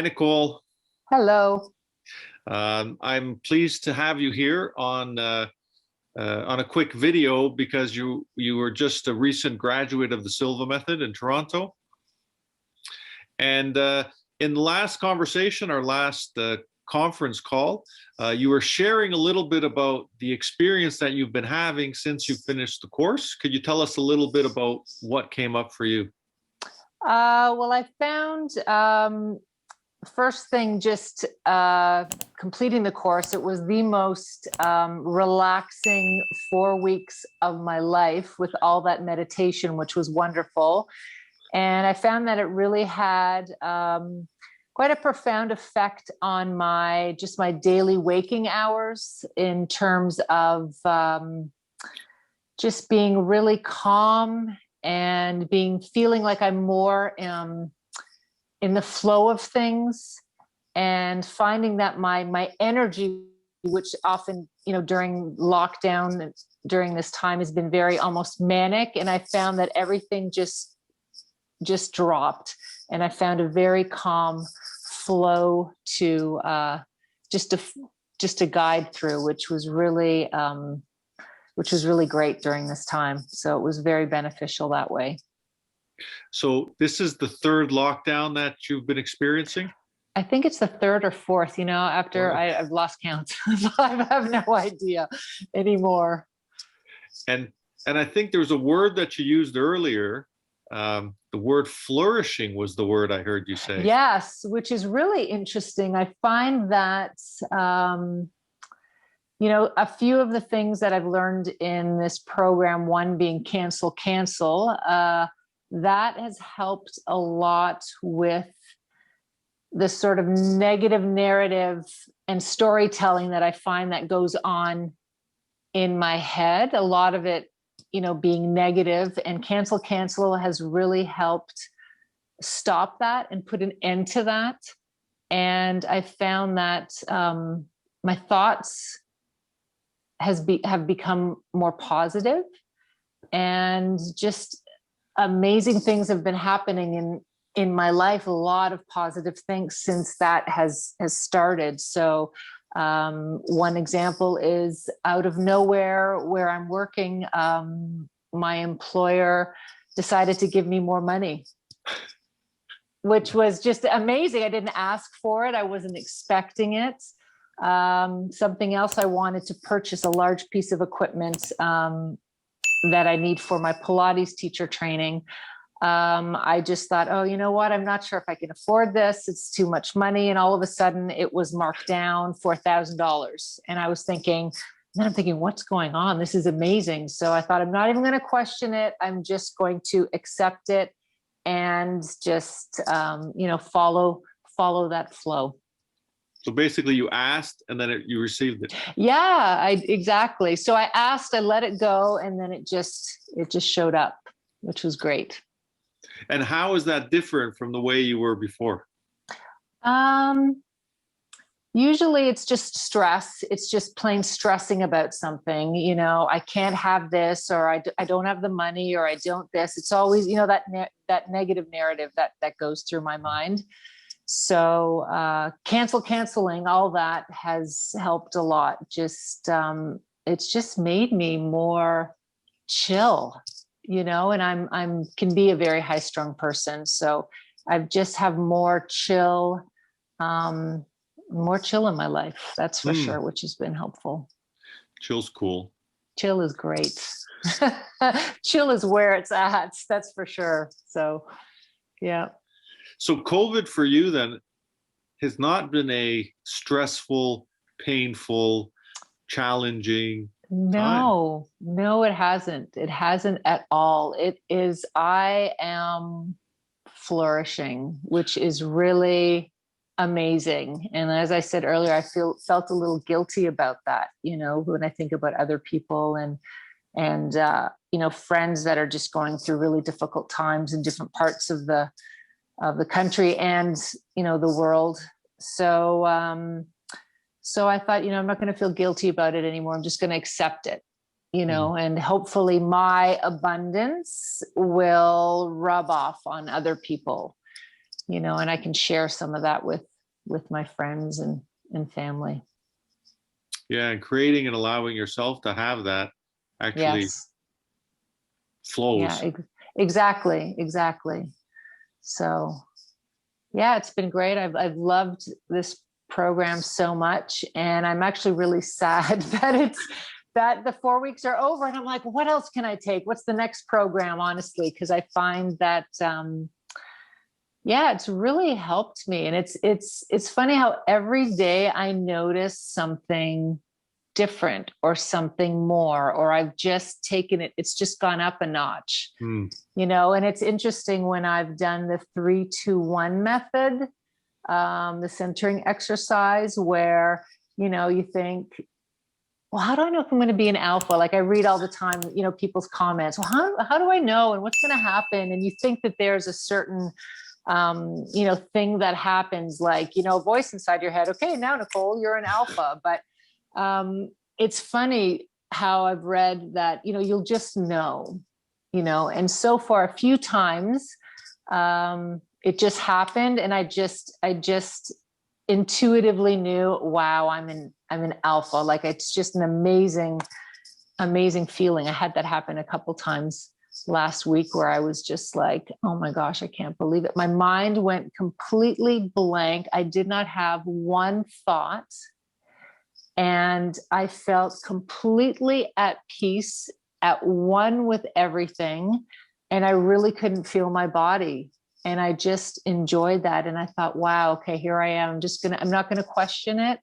Hi, Nicole. Hello. I'm pleased to have you here on a quick video because you were just a recent graduate of the Silva Method in Toronto. And in the last conversation, our last conference call, you were sharing a little bit about the experience that you've been having since you finished the course. Could you tell us a little bit about what came up for you? Well, I found first thing, just completing the course, it was the most relaxing 4 weeks of my life with all that meditation, which was wonderful. And I found that it really had quite a profound effect on my daily waking hours in terms of just being really calm and feeling like I'm more in the flow of things, and finding that my energy, which often, during lockdown, during this time, has been very almost manic. And I found that everything just dropped, and I found a very calm flow to just to guide through, which was really great during this time. So it was very beneficial that way. So this is the third lockdown that you've been experiencing? I think it's the third or fourth, after Wow. I've lost count. I have no idea anymore. And I think there was a word that you used earlier. The word flourishing was the word I heard you say. Yes, which is really interesting. I find that, a few of the things that I've learned in this program, one being cancel, that has helped a lot with this sort of negative narrative and storytelling that I find that goes on in my head. A lot of it, being negative, and cancel has really helped stop that and put an end to that. And I found that my thoughts have become more positive, and just amazing things have been happening in my life. A lot of positive things since that has started. So one example is, out of nowhere, where I'm working, my employer decided to give me more money, which was just amazing. I didn't ask for it. I wasn't expecting it. Something else, I wanted to purchase a large piece of equipment that I need for my Pilates teacher training. I just thought, oh, you know what? I'm not sure if I can afford this. It's too much money. And all of a sudden it was marked down $4,000. And I was thinking, what's going on? This is amazing. So I thought, I'm not even going to question it. I'm just going to accept it and just, follow that flow. So basically you asked and then you received it. Yeah, exactly. So I asked, I let it go, and then it just showed up, which was great. And how is that different from the way you were before? Usually it's just stress. It's just plain stressing about something. I can't have this, or I don't have the money, or I don't this. It's always, that negative narrative that goes through my mind. So canceling, all that has helped a lot. It's just made me more chill, and I'm can be a very high strung person. So I just have more chill in my life. That's for sure, which has been helpful. Chill's cool. Chill is great. Chill is where it's at. That's for sure. So, yeah. So COVID for you then has not been a stressful, painful, challenging time. No, it hasn't. It hasn't at all. It is, I am flourishing, which is really amazing. And as I said earlier, I felt a little guilty about that, when I think about other people and friends that are just going through really difficult times in different parts of the country and, the world. So I thought, I'm not going to feel guilty about it anymore. I'm just going to accept it, and hopefully my abundance will rub off on other people, and I can share some of that with with my friends and family. Yeah, and creating and allowing yourself to have that actually Yes. flows. Yeah, exactly. So yeah, it's been great. I've loved this program so much, and I'm actually really sad that the 4 weeks are over, and I'm like, what else can I take? What's the next program? Honestly, because I find that yeah, it's really helped me, and it's funny how every day I notice something different or something more, or I've just taken it, it's just gone up a notch. Mm. And it's interesting when I've done the 3-2-1 method, the centering exercise, where, you think, well, how do I know if I'm going to be an alpha? Like I read all the time, people's comments. Well, how do I know? And what's going to happen? And you think that there's a certain, thing that happens, like, a voice inside your head. Okay, now Nicole, you're an alpha. But it's funny how I've read that, you'll just know, and so far a few times, it just happened. And I just intuitively knew, wow, I'm an alpha. Like, it's just an amazing feeling. I had that happen a couple times last week where I was just like, oh my gosh, I can't believe it. My mind went completely blank. I did not have one thought. And I felt completely at peace, at one with everything. And I really couldn't feel my body. And I just enjoyed that. And I thought, wow, okay, here I am. I'm not going to question it.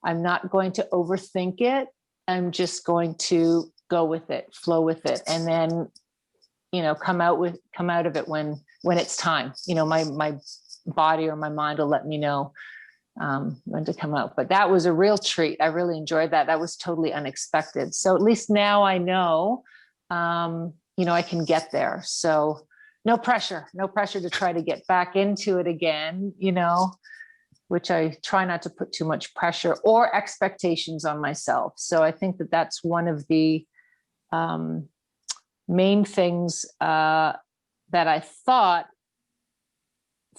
I'm not going to overthink it. I'm just going to go with it, flow with it. And then, come out of it when it's time. My body or my mind will let me know when to come out. But that was a real treat. I really enjoyed that. That was totally unexpected. So at least now I know, I can get there. So no pressure to try to get back into it again, which I try not to put too much pressure or expectations on myself. So I think that that's one of the main things that I thought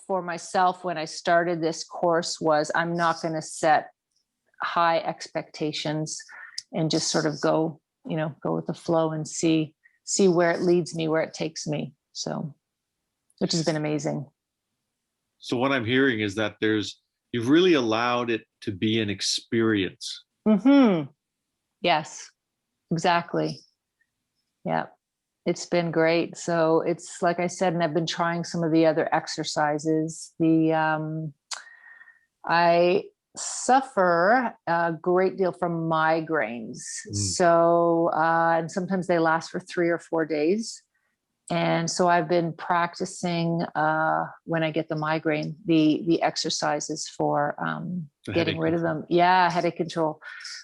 for myself when I started this course was, I'm not going to set high expectations and just sort of go with the flow and see where it leads me, where it takes me. So, which has been amazing. So what I'm hearing is that you've really allowed it to be an experience. Mm-hmm. Yes, exactly. Yeah. It's been great. So it's like I said, and I've been trying some of the other exercises. I suffer a great deal from migraines. So, and sometimes they last for 3 or 4 days. And so I've been practicing when I get the migraine, the exercises for getting rid of them. Yeah, headache control,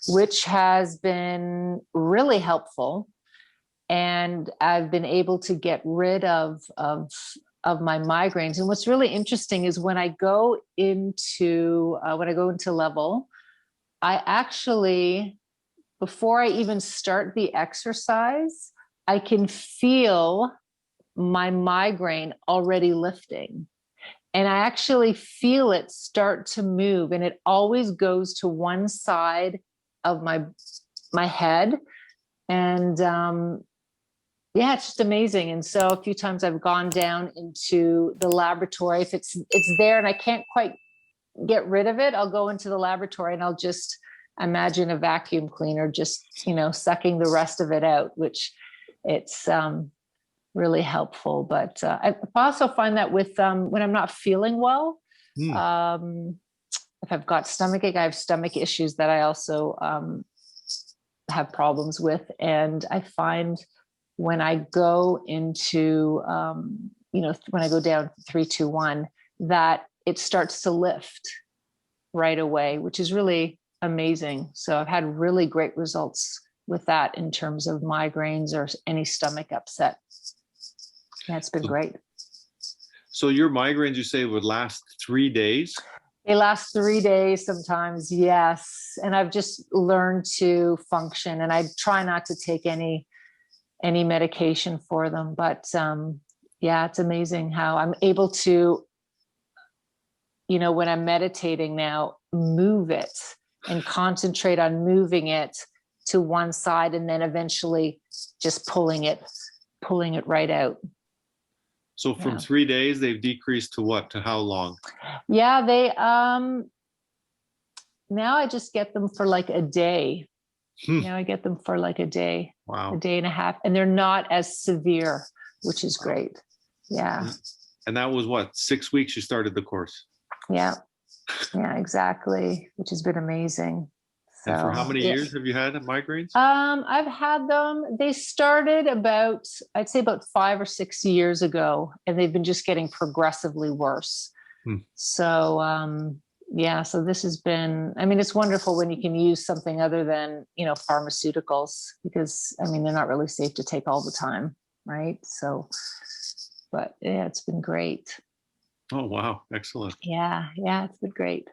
which has been really helpful. And I've been able to get rid of my migraines. And what's really interesting is when I go into level, I actually, before I even start the exercise, I can feel my migraine already lifting. And I actually feel it start to move. And it always goes to one side of my head. And yeah, it's just amazing. And so a few times I've gone down into the laboratory. If it's there and I can't quite get rid of it, I'll go into the laboratory and I'll just imagine a vacuum cleaner just, sucking the rest of it out, which it's really helpful. But I also find that with when I'm not feeling well, if I've got stomachache, I have stomach issues that I also have problems with. And I find when I go into, when I go down 3-2-1, that it starts to lift right away, which is really amazing. So I've had really great results with that in terms of migraines or any stomach upset. Yeah, it's been great. So your migraines, you say, would last 3 days? They last 3 days sometimes, yes. And I've just learned to function, and I try not to take any medication for them. But yeah, it's amazing how I'm able to, when I'm meditating now, move it and concentrate on moving it to one side, and then eventually just pulling it right out. So from 3 days, they've decreased to what? To how long? Yeah, they now I just get them for like a day. Now I get them for like a day, wow, a day and a half, and they're not as severe, which is great. Yeah. And that was what, 6 weeks you started the course? Yeah, exactly, which has been amazing. So, and for how many years have you had migraines? I've had them. They started I'd say about 5 or 6 years ago, and they've been just getting progressively worse. So, so this has been, I mean, it's wonderful when you can use something other than, pharmaceuticals, because, I mean, they're not really safe to take all the time, right? So, but yeah, it's been great. Oh, wow. Excellent. Yeah, it's been great.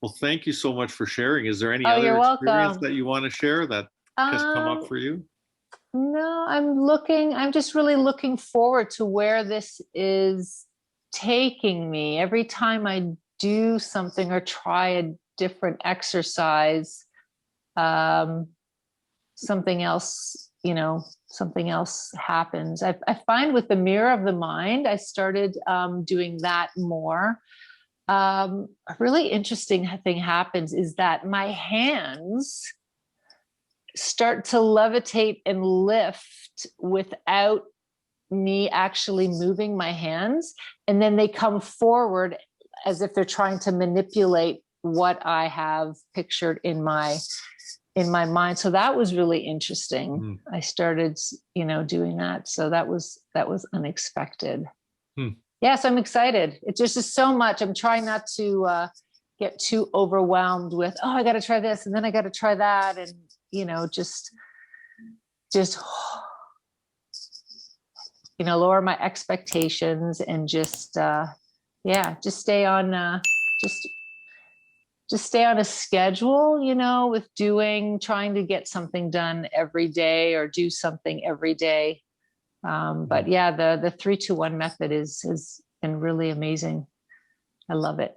Well, thank you so much for sharing. Is there any you're other experience welcome. that you want to share that has come up for you? No, I'm just really looking forward to where this is taking me. Every time I do something or try a different exercise, something else happens. I find with the mirror of the mind, I started doing that more. A really interesting thing happens is that my hands start to levitate and lift without me actually moving my hands. And then they come forward as if they're trying to manipulate what I have pictured in my mind. So that was really interesting. I started, doing that. So that was unexpected. Yeah, so I'm excited. It's just so much. I'm trying not to get too overwhelmed with, I got to try this, and then I got to try that, and just lower my expectations and just stay on just stay on a schedule, with trying to get something done every day or do something every day. But yeah, the 3-2-1 method has been really amazing. I love it.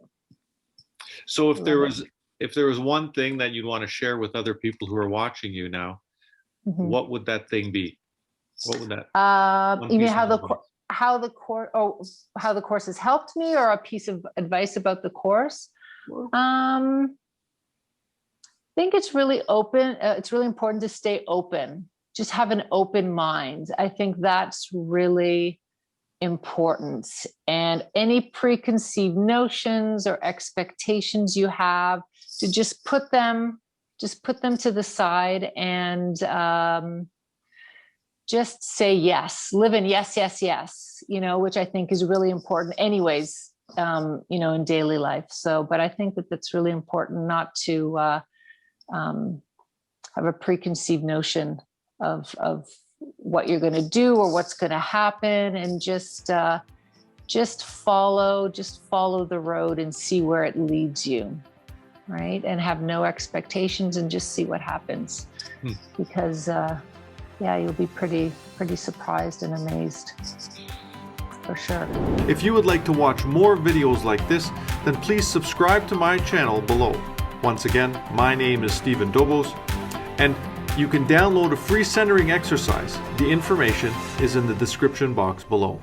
So if there was one thing that you'd want to share with other people who are watching you now, what would that thing be? What would that? You mean how the course has helped me, or a piece of advice about the course? I think it's really open. It's really important to stay open. Just have an open mind. I think that's really important. And any preconceived notions or expectations you have, to just put them to the side and just say yes. Live in yes, yes, yes. Which I think is really important, anyways. In daily life. So, but I think that's really important, not to have a preconceived notion of what you're going to do or what's going to happen, and just follow the road and see where it leads you, right? And have no expectations and just see what happens, because you'll be pretty surprised and amazed. For sure. If you would like to watch more videos like this, then please subscribe to my channel below. Once again, my name is Stephen Dobos, and you can download a free centering exercise. The information is in the description box below.